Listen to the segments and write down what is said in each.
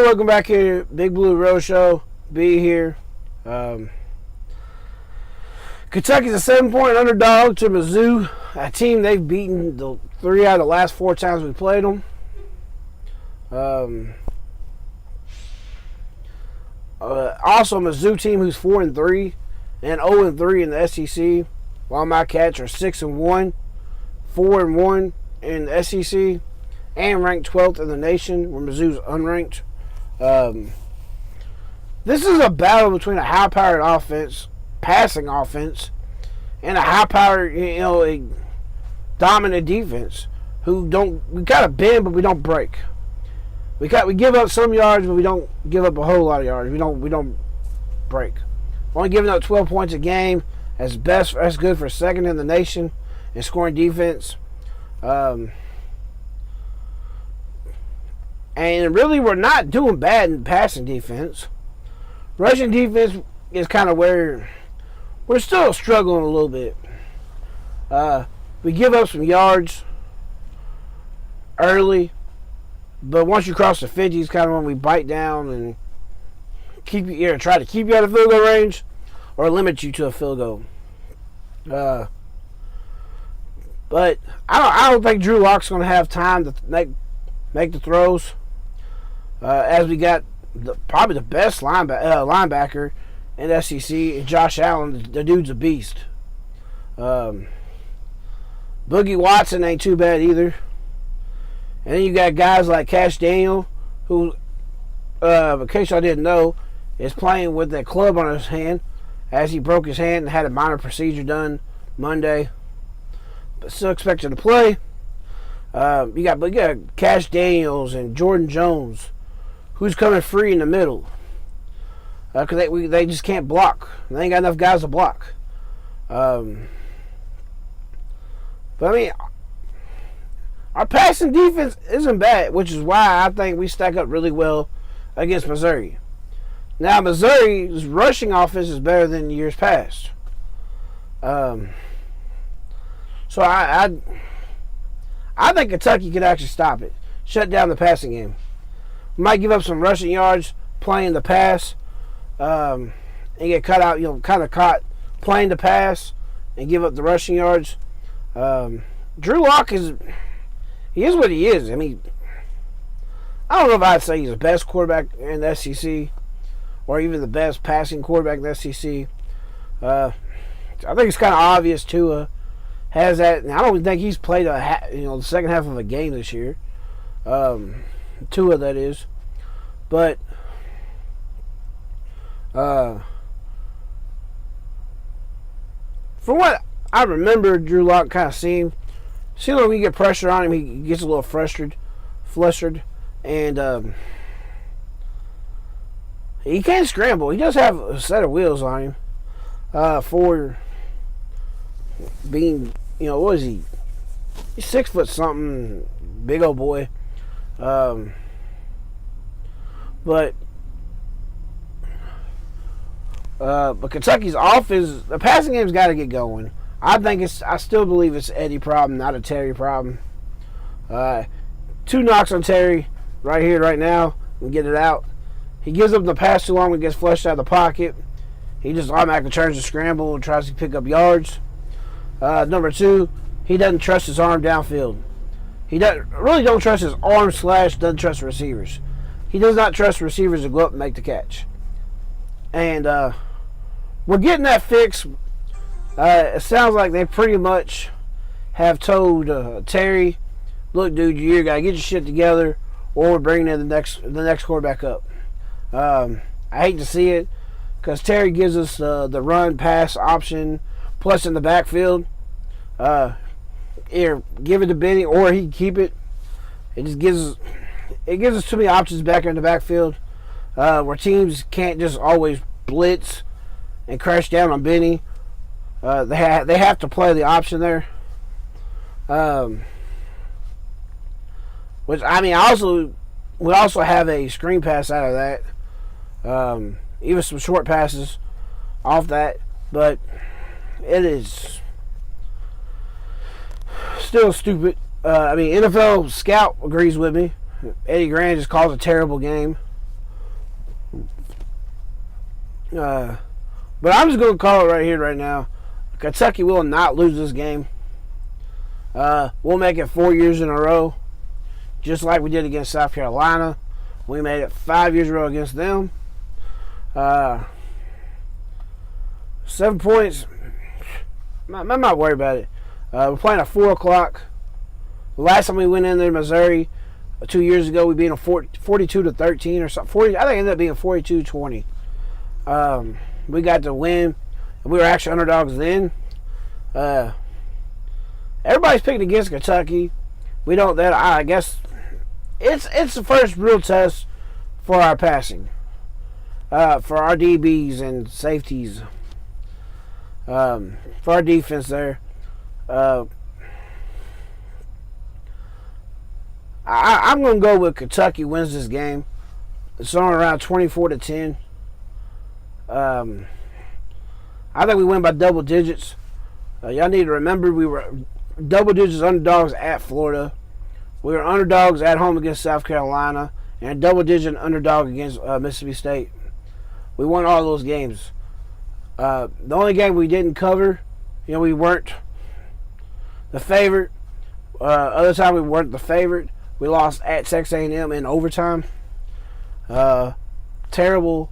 welcome back here, Big Blue Road Show. Be here. Kentucky's a 7-point underdog to Mizzou, a team they've beaten the 3 out of the last 4 times we played them. Also, a Mizzou team who's 4-3 and 0-3 in the SEC, while my Cats are 6-1, 4-1 in the SEC, and ranked 12th in the nation, where Mizzou's unranked. This is a battle between a high-powered offense, passing offense, and a high-powered, a dominant defense. We gotta bend, but we don't break. We give up some yards, but we don't give up a whole lot of yards. We don't break. Only giving up 12 points a game. That's good for second in the nation in scoring defense. And really, we're not doing bad in passing defense. Rushing defense is kind of where we're still struggling a little bit. We give up some yards early, but once you cross the 50, it's kind of when we bite down and try to keep you out of field goal range or limit you to a field goal. But I don't think Drew Lock's going to have time to make the throws. As we got probably the best linebacker in SEC, and Josh Allen, the dude's a beast. Boogie Watson ain't too bad either. And then you got guys like Cash Daniel, who, in case y'all didn't know, is playing with that club on his hand, as he broke his hand and had a minor procedure done Monday, but still expected to play. You got Cash Daniels and Jordan Jones, who's coming free in the middle, because they just can't block. They ain't got enough guys to block. But I mean, our passing defense isn't bad, which is why I think we stack up really well against Missouri. Now, Missouri's rushing offense is better than years past. So I think Kentucky could actually stop it, shut down the passing game. We might give up some rushing yards playing the pass, and get cut out, kind of caught playing the pass and give up the rushing yards. Drew Lock is what he is. I mean, I don't know if I'd say he's the best quarterback in the SEC or even the best passing quarterback in the SEC. I think it's kind of obvious Tua has that, and I don't think he's played the second half of a game this year. Tua, that is. But from what I remember, Drew Lock kind of seemed like when you get pressure on him, he gets a little flustered, and he can't scramble. He does have a set of wheels on him for being, what is he? He's 6 foot something, big old boy. But Kentucky's offense, the passing game's got to get going. I still believe it's an Eddie problem, not a Terry problem. 2 knocks on Terry right here, right now, and get it out. He gives up the pass too long and gets flushed out of the pocket. He just automatically turns to scramble and tries to pick up yards. Number 2, he doesn't trust his arm downfield. He really don't trust his arm / doesn't trust the receivers. He does not trust receivers to go up and make the catch. And we're getting that fixed. It sounds like they pretty much have told Terry, look, dude, you got to get your shit together, or we're bringing in the next quarterback up. I hate to see it, because Terry gives us the run-pass option, plus in the backfield. Either give it to Benny or he can keep it. It gives us too many options back in the backfield, where teams can't just always blitz and crash down on Benny. They have to play the option there. Which, I mean, we also have a screen pass out of that. Even some short passes off that, but it is still stupid. I mean, NFL scout agrees with me. Eddie Grant just calls a terrible game. But I'm just going to call it right here, right now. Kentucky will not lose this game. We'll make it 4 years in a row, just like we did against South Carolina. We made it 5 years in a row against them. 7 points. I'm not worried about it. We're playing at 4 o'clock. The last time we went in there, Missouri, 2 years ago, we beat them 42-13 or something. 40. I think it ended up being 42-20. We got to win. We were actually underdogs then. Everybody's picking against Kentucky. We don't. That I guess it's the first real test for our passing, for our DBs and safeties, for our defense there. I'm going to go with Kentucky wins this game. It's on around 24-10. I think we win by double digits. Y'all need to remember we were double digits underdogs at Florida. We were underdogs at home against South Carolina, and a double digit underdog against Mississippi State. We won all those games. The only game we didn't cover, we weren't the favorite. Other time we weren't the favorite. We lost at Texas A&M in overtime. Terrible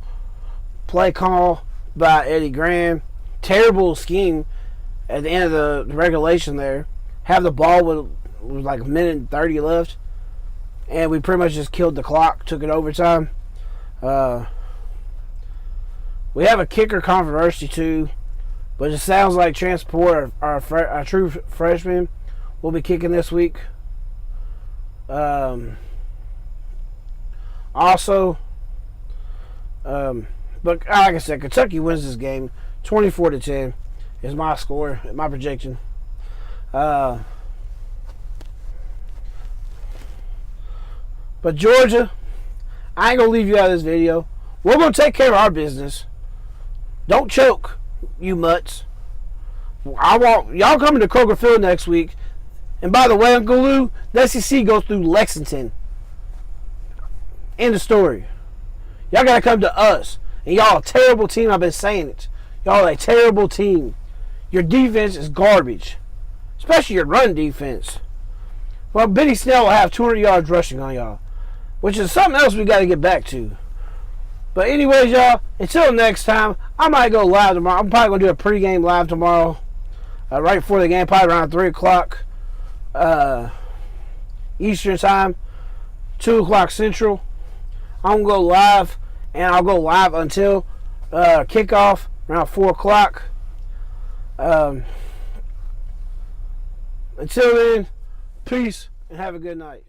play call by Eddie Graham. Terrible scheme at the end of the regulation there. Have the ball with like a minute and 30 left. And we pretty much just killed the clock. Took it overtime. We have a kicker controversy too. But it sounds like Transport, our true freshman, will be kicking this week. Also, but like I said, Kentucky wins this game 24-10 is my score, my projection. But Georgia, I ain't gonna leave you out of this video. We're gonna take care of our business. Don't choke, you mutts. I want y'all coming to Kroger Field next week. And by the way, Uncle Lou, the SEC goes through Lexington. End of story. Y'all got to come to us. And y'all a terrible team. I've been saying it. Y'all a terrible team. Your defense is garbage. Especially your run defense. Well, Benny Snell will have 200 yards rushing on y'all. Which is something else we got to get back to. But anyways, y'all, until next time, I might go live tomorrow. I'm probably going to do a pregame live tomorrow. Right before the game, probably around 3 o'clock. Eastern time, 2 o'clock Central. I'm going to go live, and I'll go live until kickoff around 4 o'clock. Until then, peace and have a good night.